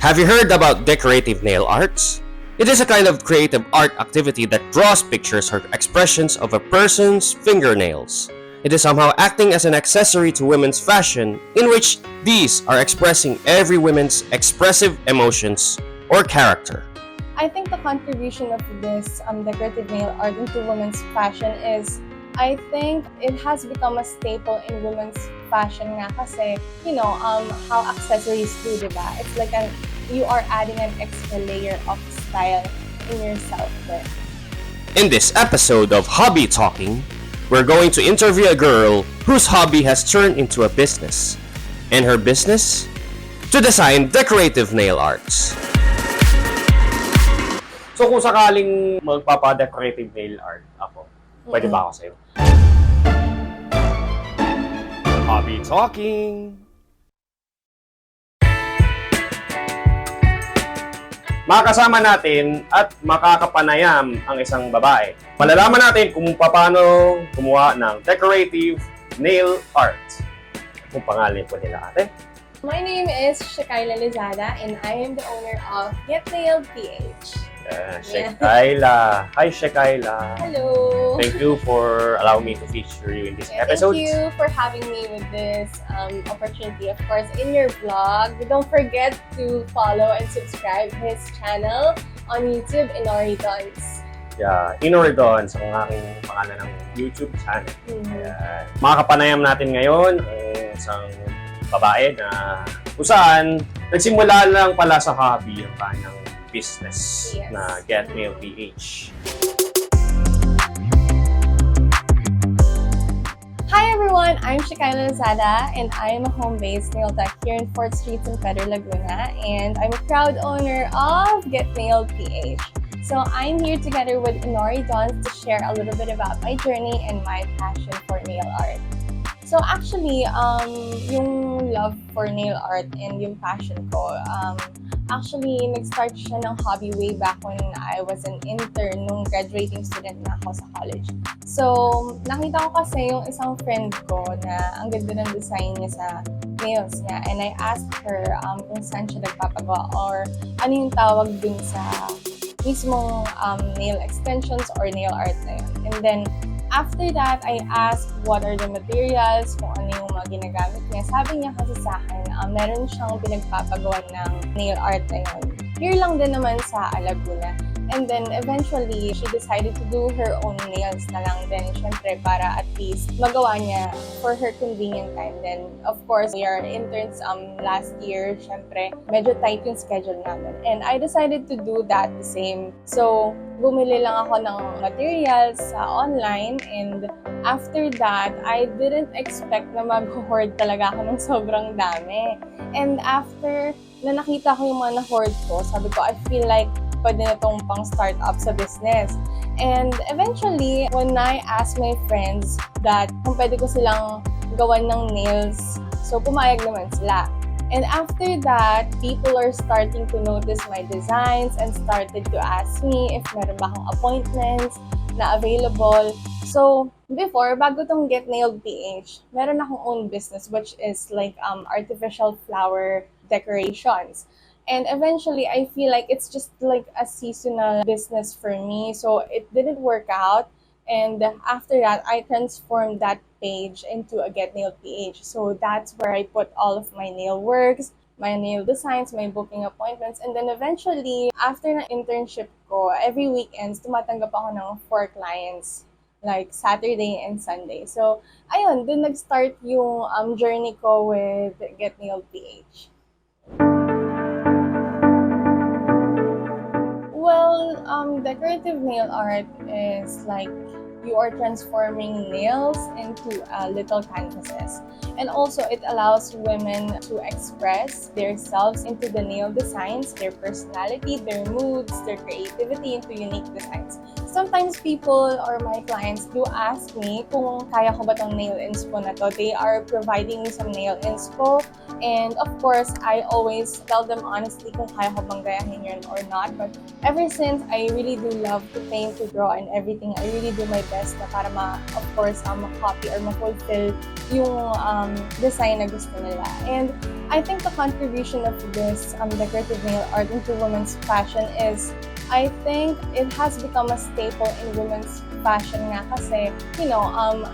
Have you heard about decorative nail arts? It is a kind of creative art activity that draws pictures or expressions of a person's fingernails. It is somehow acting as an accessory to women's fashion, in which these are expressing every woman's expressive emotions or character. I think the contribution of this decorative nail art into women's fashion is, I think it has become a staple in women's fashion nga kasi, how accessories do, diba? It's like you are adding an extra layer of style in yourself there. In this episode of Hobby Talking, we're going to interview a girl whose hobby has turned into a business. And her business? To design decorative nail arts. So kung sakaling magpapa-decorative nail art ako, pwede ba ako sa'yo? Hobby Talking! Makakasama natin at makakapanayam ang isang babae. Malalaman natin kung paano gumawa ng decorative nail art. Kung pangalan po nila ate. My name is Shekyla Lizada and I am the owner of Get Nailed PH. Shekyla. Hi, Shekyla. Hello. Thank you for allowing me to feature you in this episode. Thank you for having me with this opportunity, of course, in your vlog. Don't forget to follow and subscribe his channel on YouTube, Inori Donz. Yeah, Inori Donz ang aking pangalan ng YouTube channel. Makakapanayam natin ngayon ang isang babae na kung saan nagsimula lang pala sa hobby ang kanyang business na Get Nailed PH. Hi everyone, I'm Shekyla Lizada and I am a home-based nail tech here in 4th Street in Pedro Laguna, and I'm a proud owner of Get Nailed PH. So I'm here together with Inori Donz to share a little bit about my journey and my passion for nail art. So actually, yung love for nail art and yung passion ko, actually, nag-start siya ng hobby way back when I was an intern nung graduating student na ako sa college. So, nakita ko kasi yung isang friend ko na ang ganda ng design niya sa nails niya, and I asked her kung saan siya nagpapagawa or ano yung tawag dun sa mismong nail extensions or nail art na yun. And then, after that, I asked what are the materials, kung ano yung mga ginagamit niya. Sabi niya kasi sa akin, meron siyang pinagpapagawa ng nail art na yun. Here lang din naman sa Laguna. And then eventually, she decided to do her own nails na lang din, syempre, para at least magawa niya for her convenient time. Then, of course, we are interns last year, syempre, medyo tight yung schedule namin. And I decided to do that the same. So, bumili lang ako ng materials online, and after that, I didn't expect na mag-hoard talaga ako ng sobrang dami. And after na nakita ko yung mga na-hoard ko, sabi ko, I feel like pwede na itong pang start up sa business. And eventually, when I asked my friends that kung pwede ko silang gawan ng nails, so pumayag naman sila. And after that, people are starting to notice my designs and started to ask me if meron ba akong appointments na available. So, before, bago tong Get Nailed PH, meron akong own business which is like artificial flower decorations. And eventually, I feel like it's just like a seasonal business for me. So it didn't work out. And after that, I transformed that page into a Get Nailed PH. So that's where I put all of my nail works, my nail designs, my booking appointments. And then eventually, after na internship ko, every weekends, tumatanggap ako ng 4 clients. Like Saturday and Sunday. So, ayun, dun nag-start yung journey ko with Get Nailed PH. Well, decorative nail art is like you are transforming nails into little canvases. And also, it allows women to express themselves into the nail designs, their personality, their moods, their creativity into unique designs. Sometimes people or my clients do ask me kung kaya ko ba tong nail inspo na to. They are providing me some nail inspo And of course, I always tell them honestly kung kaya ko bang gayahin yun or not. But ever since, I really do love to paint, to draw, and everything. I really do my best na para of course, ma-copy or ma-fulfill yung design na gusto nila. And I think the contribution of this decorative nail art into women's fashion is, I think it has become a staple in women's fashion nga kasi,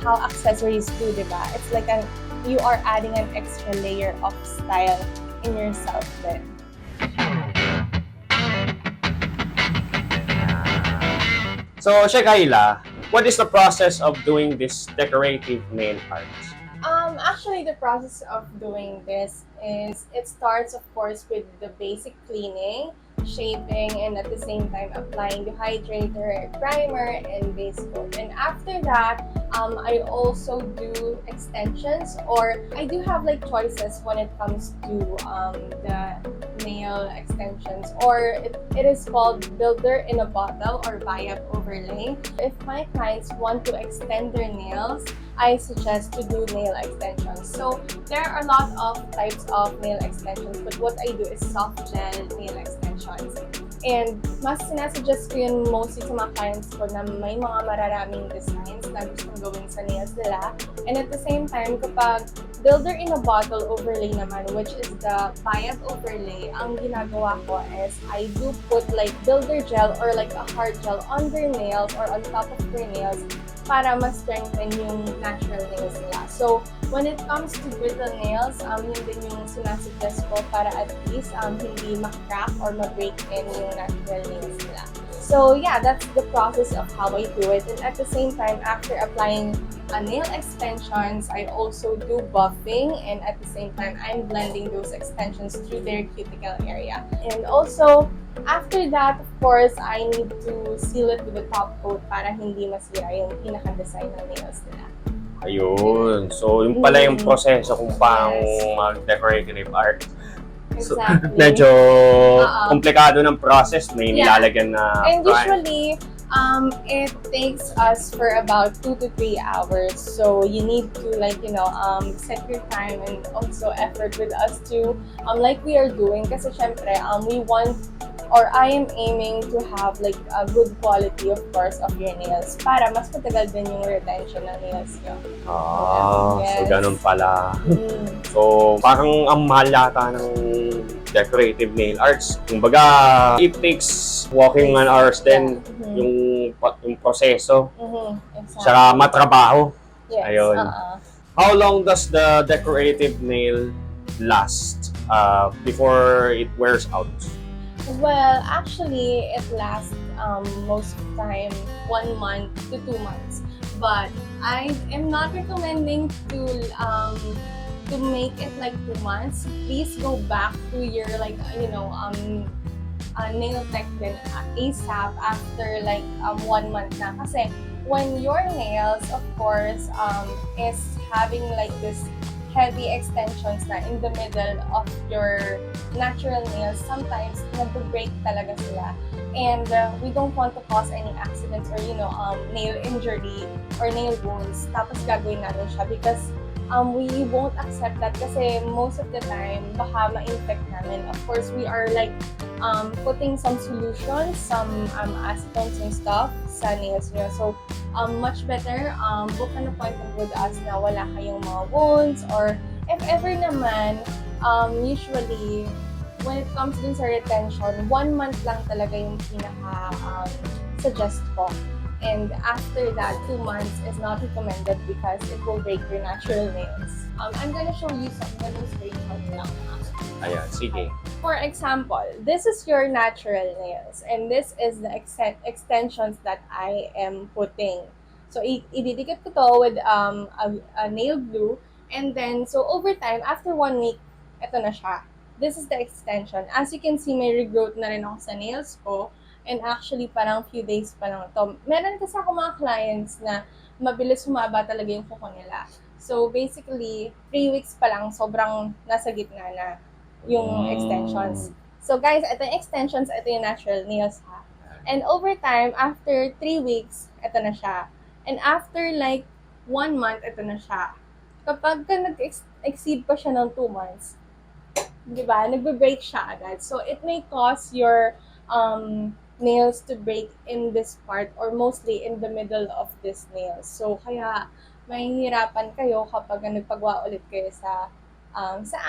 how accessories do, diba? It's like you are adding an extra layer of style in yourself then. So, Shekyla, what is the process of doing this decorative nail art? Actually, the process of doing this is, it starts, of course, with the basic cleaning, shaping, and at the same time applying the hydrator, primer, and base coat. And after that, I also do extensions, or I do have like choices when it comes to the nail extensions, or it is called builder in a bottle or buy-up overlay. If my clients want to extend their nails, I suggest to do nail extensions. So there are a lot of types of nail extensions, but what I do is soft gel nail extensions. And mas sinasuggest ko yun mostly sa mga clients ko na may mga mararaming designs na gustong gawin sa nails nila. And at the same time, kapag builder in a bottle overlay naman, which is the buy-up overlay, ang ginagawa ko is I do put like builder gel or like a hard gel on their nails or on top of their nails para mas strengthen yung natural nails nila. So, when it comes to brittle nails, yun din yung sinasuggest ko para at least hindi ma-crack or ma-break in yung natural nails nila. So, yeah, that's the process of how I do it. And at the same time, after applying nail extensions, I also do buffing, and at the same time, I'm blending those extensions through their cuticle area. And also, after that, of course, I need to seal it with a top coat para hindi masira yung pinaka-design ng nails nila. Ayun. So, yun pala yung proseso kung paano mag-decorative art. So, Exactly. medyo komplikado ng process. May nilalagyan na And prime. usually, it takes us for about 2 to 3 hours. So you need to set your time and also effort with us to like we are doing. Kasi syempre, we want, or I am aiming to have like a good quality, of course, of your nails para mas matagal din yung retention ng nails nyo. So ganun pala. So, parang ang mahal yata ng decorative nail arts. Kumbaga, it takes walking man hours din yung proseso. Exactly. Saka matrabaho. Yes. Ayun. How long does the decorative nail last before it wears out? Well, actually, it lasts most of the time 1 month to 2 months. But I am not recommending to make it like 2 months. Please go back to your nail tech din ASAP after like 1 month na. Kasi when your nails, of course, is having like this heavy extensions na in the middle of your natural nails, sometimes nag-break talaga sila. And we don't want to cause any accidents or nail injury or nail wounds. Tapos gagawin natin siya because we won't accept that kasi most of the time baka ma-infect namin. Of course, we are like putting some solutions, some acetone and stuff sa nails nyo. So, much better book an appointment with us na wala kayong mga wounds, or if ever naman, usually when it comes dun sa retention, 1 month lang talaga yung pinaka-suggest ko. And after that, 2 months is not recommended because it will break your natural nails. I'm gonna show you some demonstrations lang. Ayan, sige. For example, this is your natural nails, and this is the extensions that I am putting. So, ididikit ko to with a nail glue, and then, so over time, after 1 week, ito na siya. This is the extension. As you can see, may regrowth na rin ako sa nails ko. And actually, parang few days pa lang ito. Meron kasi ako mga clients na mabilis humaba talaga yung kuko nila. So, basically, 3 weeks pa lang, sobrang nasa gitna na yung extensions. So, guys, ito yung extensions, ito yung natural nails, ha. And over time, after 3 weeks, ito na siya. And after like 1 month, ito na siya. Kapag nag-exceed pa siya ng 2 months, di ba, nagbe-break siya agad. So, it may cause your nails to break in this part or mostly in the middle of this nails. So, kaya mahihirapan kayo kapag nagpagawa ulit kayo sa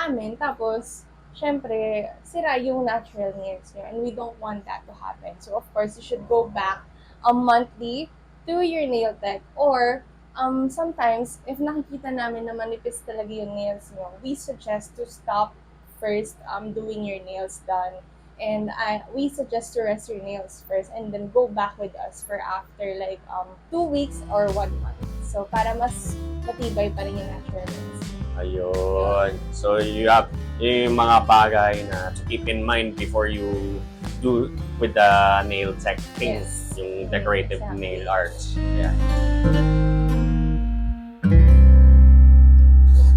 amin. Tapos, syempre, sira yung natural nails nyo and we don't want that to happen. So, of course, you should go back monthly to your nail tech or sometimes, if nakikita namin na manipis talaga yung nails nyo, we suggest to stop first doing your nails done. And we suggest to rest your nails first and then go back with us for after like 2 weeks or 1 month. So, para mas matibay pa rin yung natural nails. Ayun. So, you have yung mga bagay na to keep in mind before you do with the nail tech thing. Yes. Yung decorative Exactly. nail arts. Yeah.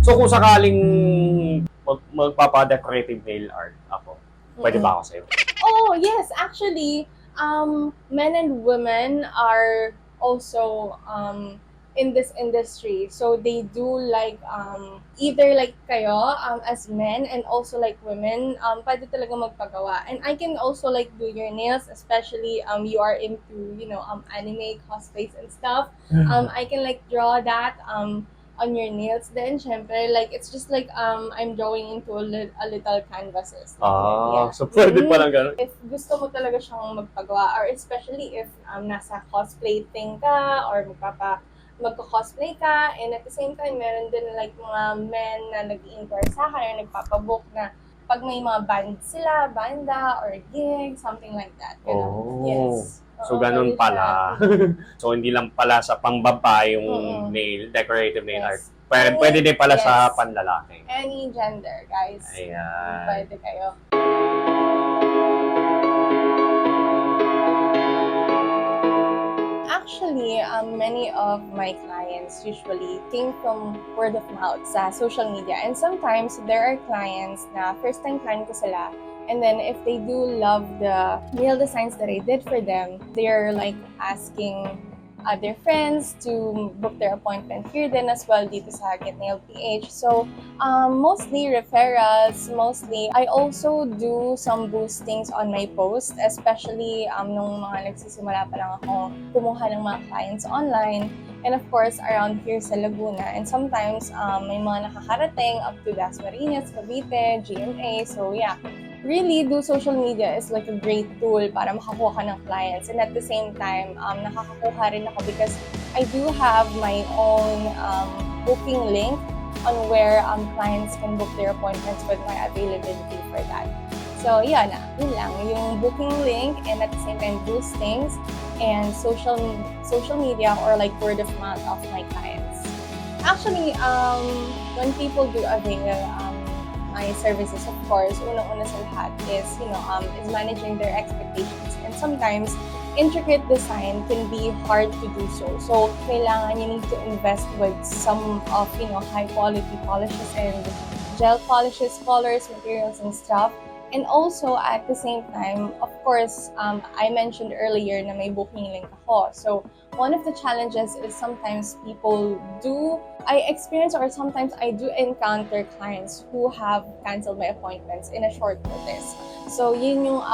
So, kung sakaling magpapa-decorative nail art ako, pwede ba ako sa'yo? Oh, yes. Actually, men and women are also in this industry. So they do like either like kayo as men and also like women, pwede talaga magpagawa. And I can also like do your nails, especially you are into, anime cosplays and stuff. I can like draw that on your nails. Then syempre like it's just like I'm drawing into a little canvases. So pwede pa lang ganun. If gusto mo talaga siyang magpagawa or especially if nasa cosplay thing ka or magko-cosplay ka, and at the same time meron din like mga men na nag-i-inquire sa akin or nagpapabook na pag may mga banda or gig, something like that. Oh. Yes. So, Oo, ganun pwede pala. siya. So, hindi lang pala sa pangbaba yung decorative nail art. Pwede din pala sa panlalaki. Any gender, guys. Ayan. Pwede kayo. Actually, many of my clients usually came from word of mouth sa social media. And sometimes, there are clients na first-time client ko sila. And then, if they do love the nail designs that I did for them, they're like asking their friends to book their appointment here then as well dito sa Get Nail PH. So, mostly referrals, mostly. I also do some boostings on my post, especially nung mga nagsisimula pa lang ako kumuha ng mga clients online. And of course, around here sa Laguna. And sometimes, may mga nakakarating up to Dasmariñas, Cavite, GMA. So, yeah. Really, do social media is like a great tool para makakuha ka ng clients. And at the same time, nakakakuha rin ako because I do have my own booking link on where clients can book their appointments with my availability for that. So, yun lang. Yung booking link and at the same time, boostings and social media or like word of mouth of my clients. Actually, when people do avail my services, of course, unang-una sa lahat is, is managing their expectations. And sometimes, intricate design can be hard to do so. So, kailangan you need to invest with some of, high-quality polishes and gel polishes, colors, materials, and stuff. And also, at the same time, of course, I mentioned earlier na may booking link ako. So, one of the challenges is sometimes I experience or sometimes I do encounter clients who have canceled my appointments in a short notice. So, yun yung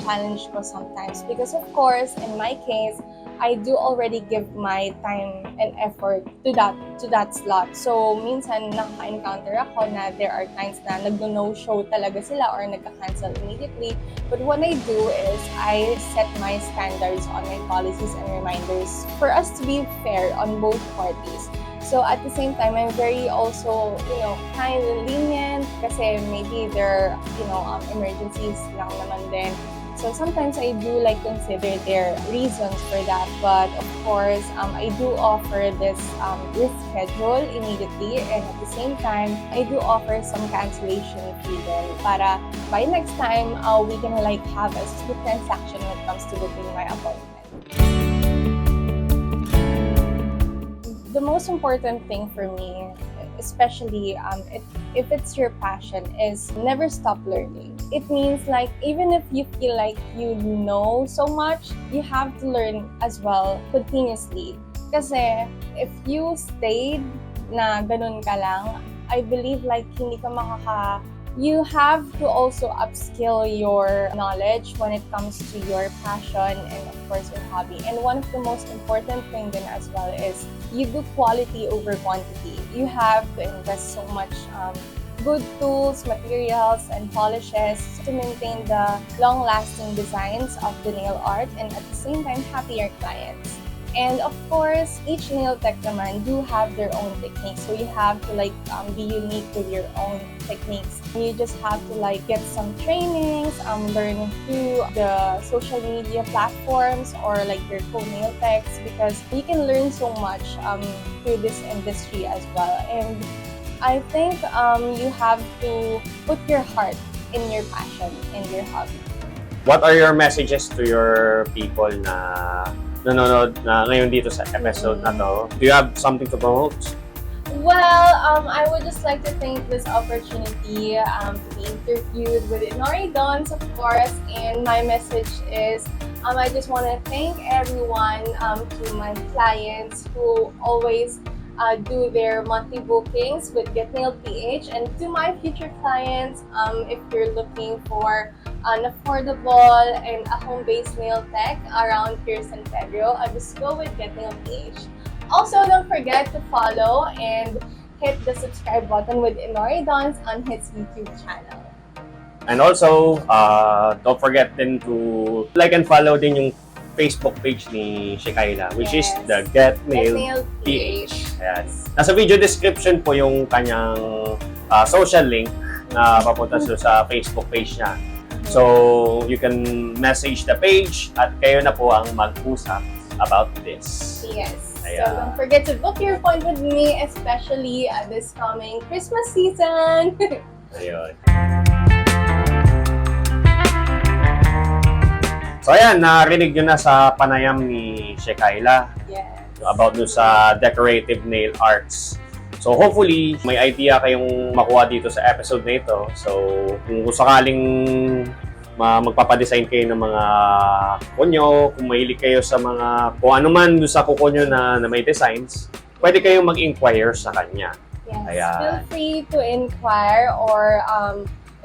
challenge ko sometimes. Because of course, in my case, I do already give my time and effort to that slot. So, minsan nakaka-encounter ako na there are times na nag-no-show talaga sila or nagka-cancel immediately. But what I do is I set my standards on my policies and reminders for us to be fair on both parties. So at the same time, I'm very also, kind of lenient kasi maybe there are, emergencies lang naman din. So sometimes I do like consider their reasons for that. But of course, I do offer this schedule immediately, and at the same time, I do offer some cancellation fee then para by next time, we can like have a smooth transaction when it comes to booking my appointment. The most important thing for me, especially if it's your passion, is never stop learning. It means like even if you feel like you know so much, you have to learn as well continuously. Kasi if you stayed na ganun ka lang, I believe like hindi ka you have to also upskill your knowledge when it comes to your passion and of course your hobby. And one of the most important thing then as well is you do quality over quantity. You have to invest so much good tools, materials, and polishes to maintain the long-lasting designs of the nail art and at the same time happy your clients. And of course, each nail tech naman do have their own techniques. So you have to be unique with your own techniques. You just have to get some trainings, learn through the social media platforms or your co-nail techs because you can learn so much through this industry as well. And I think you have to put your heart in your passion and your hobby. What are your messages to your people na nanonood na ngayon dito sa episode na to? Do you have something to promote? Well, I would just like to thank this opportunity to be interviewed with Inori Donz, of course. And my message is, I just want to thank everyone, to my clients who always do their monthly bookings with Get Nailed PH, and to my future clients, if you're looking for an affordable and a home-based nail tech around here San Pedro, just go with Get Nailed PH. Also, don't forget to follow and hit the subscribe button with Inori Donz on his YouTube channel. And also, don't forget din to like and follow din yung Facebook page ni Shekyla, which is the Get Nailed PH. Ayan. Nasa video description po yung kanyang social link na papunta sa Facebook page niya. So, you can message the page at kayo na po ang mag-usap about this. Yes. Ayan. So, don't forget to book your appointment with me, especially this coming Christmas season. Ayun. So ayan, narinig nyo na sa panayam ni Shekyla about dun sa decorative nail arts. So hopefully, may idea kayong makuha dito sa episode na ito. So kung sakaling magpapadesign kayo ng mga kunyo, kung mahilig kayo sa mga kung ano man dun sa kuko nyo na may designs, pwede kayong mag-inquire sa kanya. Yes, Ayan. feel free to inquire or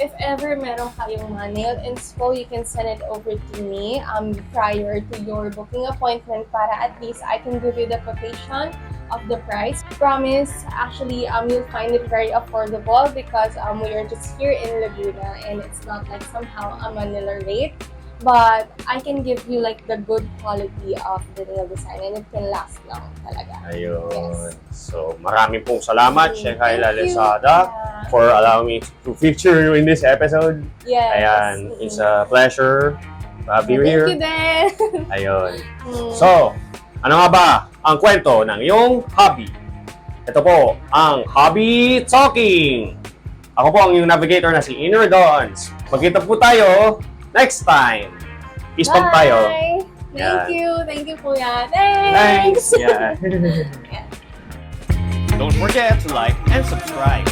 if ever meron kayong mga nail inspo, you can send it over to me prior to your booking appointment para at least I can give you the quotation of the price. Promise, actually, you'll find it very affordable because we are just here in Laguna and it's not somehow a Manila rate. But I can give you the good quality of the nail design and it can last long talaga. Ayun. Yes. So maraming pong salamat, Shekyla Thank you. Lizada, for allowing me to feature you in this episode. Yes. Ayan, it's a pleasure to have you here. Thank you din. Ayun. So, ano nga ba ang kwento ng iyong hobby? Ito po, ang Hobby Talking! Ako po ang iyong navigator na si Inori Donz. Magkita po tayo next time. Peace bump tayo. Thank you. Thank you, Kuya. Thanks. Yeah. Don't forget to like and subscribe.